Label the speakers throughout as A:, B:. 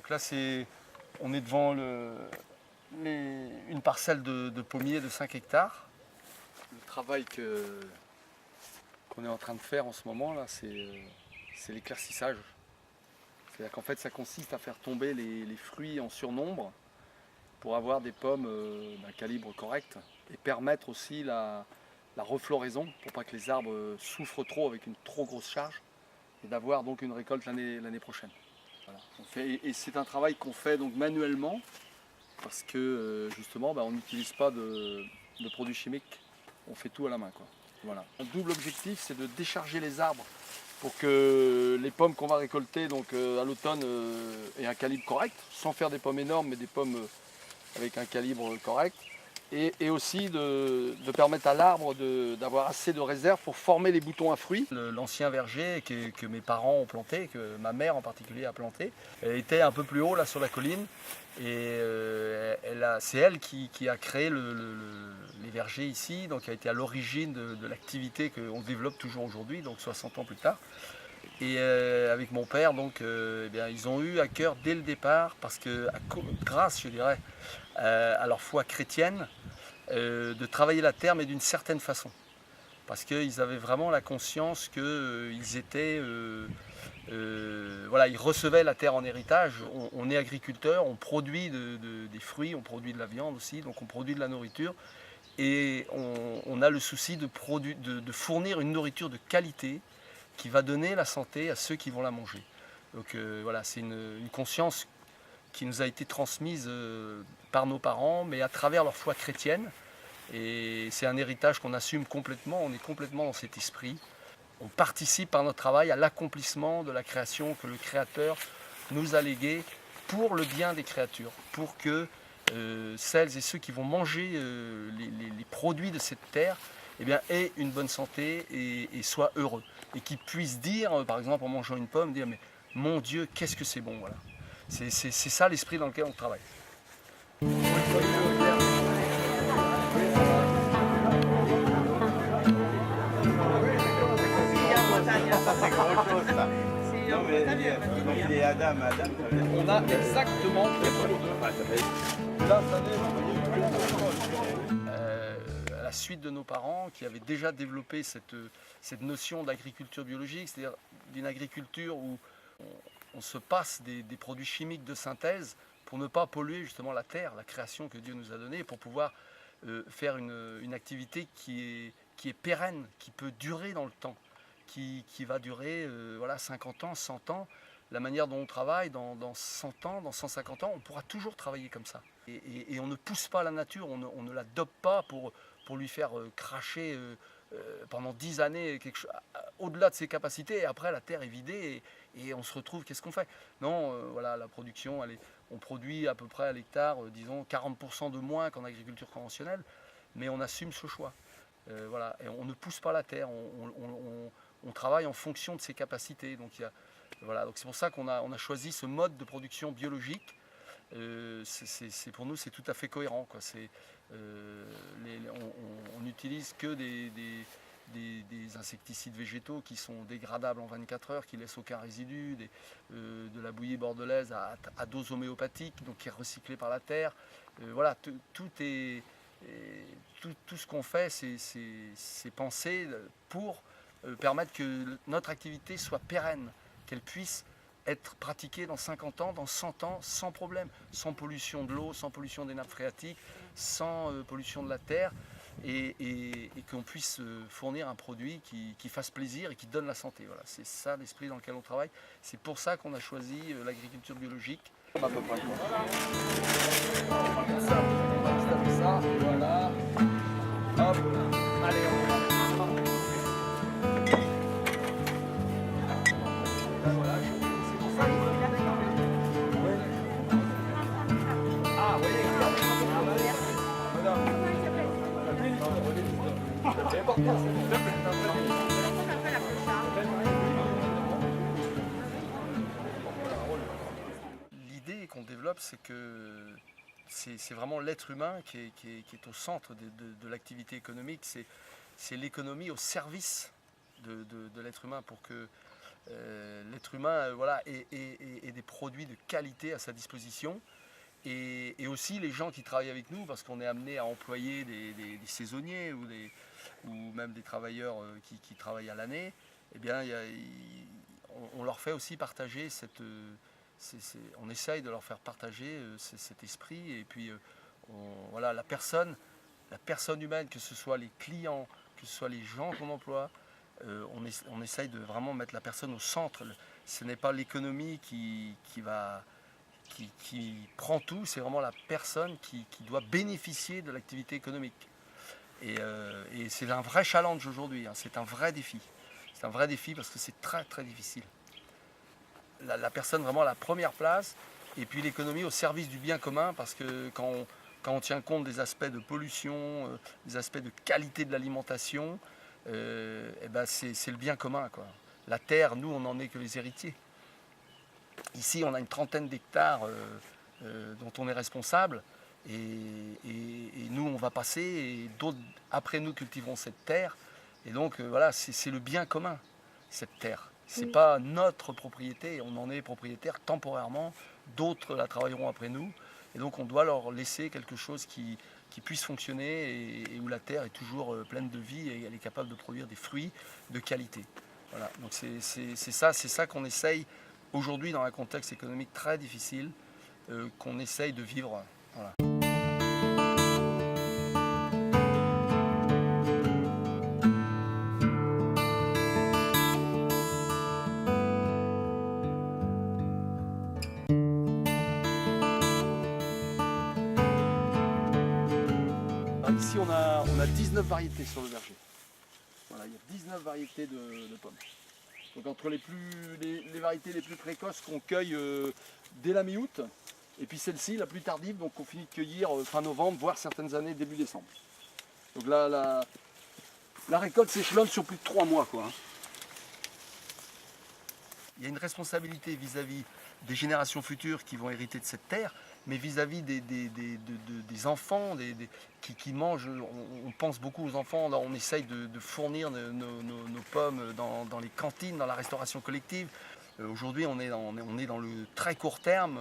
A: Donc là, on est devant une parcelle de pommiers de 5 hectares. Le travail qu'on est en train de faire en ce moment, là, c'est l'éclaircissage. C'est-à-dire qu'en fait, ça consiste à faire tomber les fruits en surnombre pour avoir des pommes d'un calibre correct et permettre aussi la refloraison pour pas que les arbres souffrent trop avec une trop grosse charge et d'avoir donc une récolte l'année prochaine. Voilà. Et c'est un travail qu'on fait donc manuellement parce que justement on n'utilise pas de produits chimiques, on fait tout à la main, quoi. Voilà. Un double objectif, c'est de décharger les arbres pour que les pommes qu'on va récolter donc, à l'automne aient un calibre correct, sans faire des pommes énormes mais des pommes avec un calibre correct. Et aussi de permettre à l'arbre d'avoir assez de réserve pour former les boutons à fruits. L'ancien verger que mes parents ont planté, que ma mère en particulier a planté, était un peu plus haut là sur la colline. Et c'est elle qui a créé les vergers ici, donc qui a été à l'origine de l'activité qu'on développe toujours aujourd'hui, donc 60 ans plus tard. Et avec mon père, donc, eh bien, ils ont eu à cœur dès le départ, parce que grâce, je dirais, à leur foi chrétienne, de travailler la terre, mais d'une certaine façon. Parce qu'ils avaient vraiment la conscience qu'ils étaient, voilà, ils recevaient la terre en héritage. On est agriculteur, on produit des fruits, on produit de la viande aussi, donc on produit de la nourriture. Et on a le souci de fournir une nourriture de qualité qui va donner la santé à ceux qui vont la manger. Donc voilà, c'est une conscience qui nous a été transmise par nos parents, mais à travers leur foi chrétienne. Et c'est un héritage qu'on assume complètement, on est complètement dans cet esprit. On participe par notre travail à l'accomplissement de la création que le Créateur nous a léguée pour le bien des créatures, pour que celles et ceux qui vont manger les produits de cette terre eh bien, aient une bonne santé et soient heureux. Et qu'ils puissent dire, par exemple en mangeant une pomme, dire mais mon Dieu, qu'est-ce que c'est bon, voilà. C'est ça l'esprit dans lequel on travaille. On a exactement à la suite de nos parents qui avaient déjà développé cette notion d'agriculture biologique, c'est-à-dire d'une agriculture où on se passe des produits chimiques de synthèse pour ne pas polluer justement la terre, la création que Dieu nous a donnée, pour pouvoir faire une activité qui est pérenne, qui peut durer dans le temps, qui va durer voilà, 50 ans, 100 ans. La manière dont on travaille, dans 100 ans, dans 150 ans, on pourra toujours travailler comme ça. Et on ne pousse pas la nature, on ne la dope pas pour lui faire cracher pendant 10 années au-delà de ses capacités. Et après, la terre est vidée et on se retrouve, qu'est-ce qu'on fait? Non, voilà, la production, on produit à peu près à l'hectare, disons, 40% de moins qu'en agriculture conventionnelle, mais on assume ce choix. Voilà, et on ne pousse pas la terre, on travaille en fonction de ses capacités. Donc, voilà, donc c'est pour ça qu'on a choisi ce mode de production biologique. Pour nous, c'est tout à fait cohérent, quoi. On n'utilise que des insecticides végétaux qui sont dégradables en 24 heures, qui ne laissent aucun résidu, de la bouillie bordelaise à dose homéopathique, donc qui est recyclée par la terre. Voilà, tout ce qu'on fait, c'est pensé pour permettre que notre activité soit pérenne, qu'elle puisse être pratiquée dans 50 ans, dans 100 ans, sans problème, sans pollution de l'eau, sans pollution des nappes phréatiques, sans pollution de la terre, et qu'on puisse fournir un produit qui fasse plaisir et qui donne la santé. Voilà, c'est ça l'esprit dans lequel on travaille. C'est pour ça qu'on a choisi l'agriculture biologique. À peu près. Ça, voilà. Hop, allez, on va. L'idée qu'on développe, c'est que c'est vraiment l'être humain qui est au centre de l'activité économique. C'est l'économie au service de l'être humain pour que l'être humain voilà, ait des produits de qualité à sa disposition. Et aussi les gens qui travaillent avec nous, parce qu'on est amené à employer des saisonniers ou même des travailleurs qui travaillent à l'année, eh bien, on leur fait aussi partager on essaye de leur faire partager cet esprit. Et puis voilà, la personne humaine, que ce soit les clients, que ce soit les gens qu'on emploie, on essaye de vraiment mettre la personne au centre. Ce n'est pas l'économie qui prend tout, c'est vraiment la personne qui doit bénéficier de l'activité économique. Et c'est un vrai challenge aujourd'hui, hein, c'est un vrai défi. C'est un vrai défi parce que c'est très très difficile. La personne vraiment à la première place, et puis l'économie au service du bien commun, parce que quand on tient compte des aspects de pollution, des aspects de qualité de l'alimentation, eh ben c'est le bien commun, quoi. La terre, nous, on n'en est que les héritiers. Ici, on a une trentaine d'hectares dont on est responsable, et nous, on va passer, et d'autres après nous cultiveront cette terre. Et donc, voilà, c'est le bien commun, cette terre. Ce n'est pas notre propriété, on en est propriétaire temporairement, d'autres la travailleront après nous. Et donc, on doit leur laisser quelque chose qui puisse fonctionner, et où la terre est toujours pleine de vie et elle est capable de produire des fruits de qualité. Voilà, donc c'est ça qu'on essaye aujourd'hui dans un contexte économique très difficile, qu'on essaye de vivre. Voilà. Alors ici on a 19 variétés sur le verger. Voilà, il y a 19 variétés de pommes. Donc entre les variétés les plus précoces qu'on cueille dès la mi-août, et puis celle-ci, la plus tardive, donc on finit de cueillir fin novembre, voire certaines années début décembre. Donc là, la récolte s'échelonne sur plus de 3 mois, quoi. Il y a une responsabilité vis-à-vis des générations futures qui vont hériter de cette terre, mais vis-à-vis des enfants qui mangent. On pense beaucoup aux enfants, là, on essaye de fournir nos pommes dans les cantines, dans la restauration collective. Aujourd'hui, on est dans le très court terme.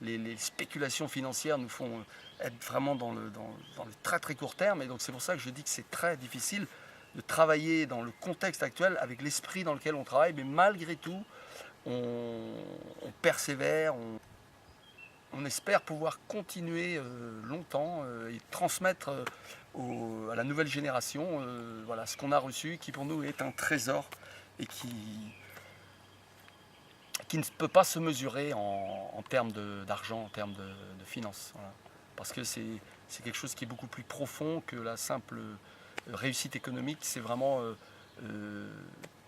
A: Les spéculations financières nous font être vraiment dans le très très court terme, et donc c'est pour ça que je dis que c'est très difficile de travailler dans le contexte actuel avec l'esprit dans lequel on travaille, mais malgré tout, on persévère, on espère pouvoir continuer longtemps et transmettre à la nouvelle génération voilà, ce qu'on a reçu, qui pour nous est un trésor et qui ne peut pas se mesurer en termes d'argent, en termes de finances. Voilà. Parce que c'est quelque chose qui est beaucoup plus profond que la simple réussite économique. C'est vraiment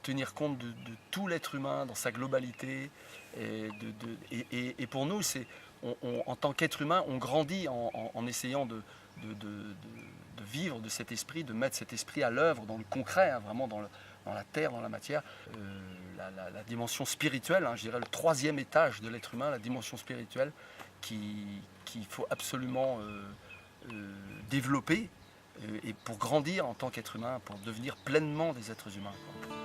A: tenir compte de tout l'être humain dans sa globalité. Et pour nous, en tant qu'être humain, on grandit en essayant de vivre de cet esprit, de mettre cet esprit à l'œuvre dans le concret, hein, vraiment dans la terre, dans la matière. La dimension spirituelle, hein, je dirais le troisième étage de l'être humain, la dimension spirituelle qu'il faut absolument développer et pour grandir en tant qu'être humain, pour devenir pleinement des êtres humains, quoi.